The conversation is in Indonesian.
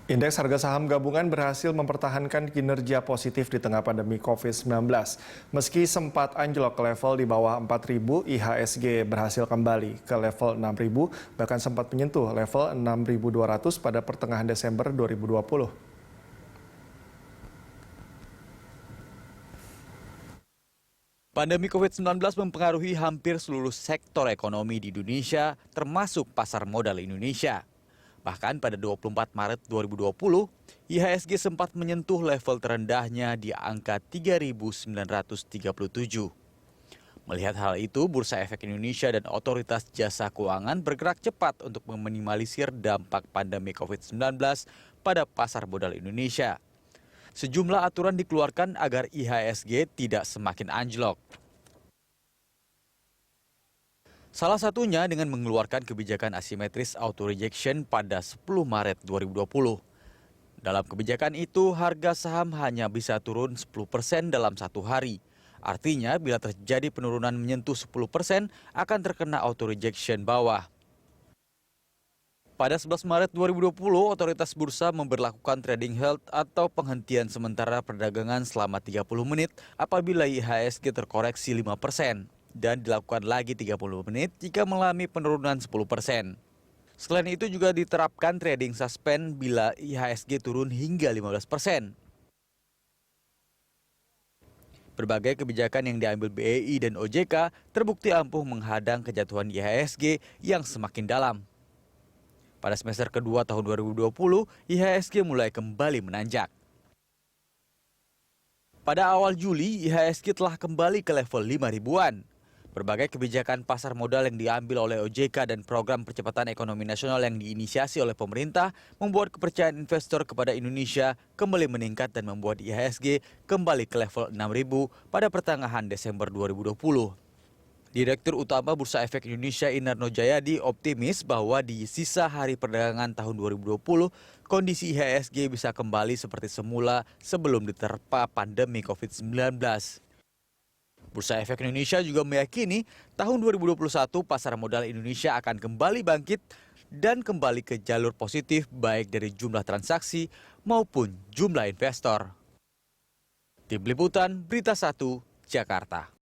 Indeks harga saham gabungan berhasil mempertahankan kinerja positif di tengah pandemi COVID-19. Meski sempat anjlok ke level di bawah 4.000, IHSG berhasil kembali ke level 6.000, bahkan sempat menyentuh level 6.200 pada pertengahan Desember 2020. Pandemi COVID-19 mempengaruhi hampir seluruh sektor ekonomi di Indonesia, termasuk pasar modal Indonesia. Bahkan pada 24 Maret 2020, IHSG sempat menyentuh level terendahnya di angka 3.937. Melihat hal itu, Bursa Efek Indonesia dan Otoritas Jasa Keuangan bergerak cepat untuk meminimalisir dampak pandemi COVID-19 pada pasar modal Indonesia. Sejumlah aturan dikeluarkan agar IHSG tidak semakin anjlok. Salah satunya dengan mengeluarkan kebijakan asimetris auto rejection pada 10 Maret 2020. Dalam kebijakan itu, harga saham hanya bisa turun 10% dalam satu hari. Artinya, bila terjadi penurunan menyentuh 10%, akan terkena auto rejection bawah. Pada 11 Maret 2020, otoritas bursa memberlakukan trading halt atau penghentian sementara perdagangan selama 30 menit apabila IHSG terkoreksi 5%. Dan dilakukan lagi 30 menit jika mengalami penurunan 10%. Selain itu juga diterapkan trading suspend bila IHSG turun hingga 15%. Berbagai kebijakan yang diambil BEI dan OJK terbukti ampuh menghadang kejatuhan IHSG yang semakin dalam. Pada semester kedua tahun 2020, IHSG mulai kembali menanjak. Pada awal Juli, IHSG telah kembali ke level 5 ribuan. Berbagai kebijakan pasar modal yang diambil oleh OJK dan program percepatan ekonomi nasional yang diinisiasi oleh pemerintah membuat kepercayaan investor kepada Indonesia kembali meningkat dan membuat IHSG kembali ke level 6.000 pada pertengahan Desember 2020. Direktur Utama Bursa Efek Indonesia Inarno Jayadi optimis bahwa di sisa hari perdagangan tahun 2020, kondisi IHSG bisa kembali seperti semula sebelum diterpa pandemi COVID-19. Bursa Efek Indonesia juga meyakini tahun 2021 pasar modal Indonesia akan kembali bangkit dan kembali ke jalur positif baik dari jumlah transaksi maupun jumlah investor. Tim Liputan Berita 1, Jakarta.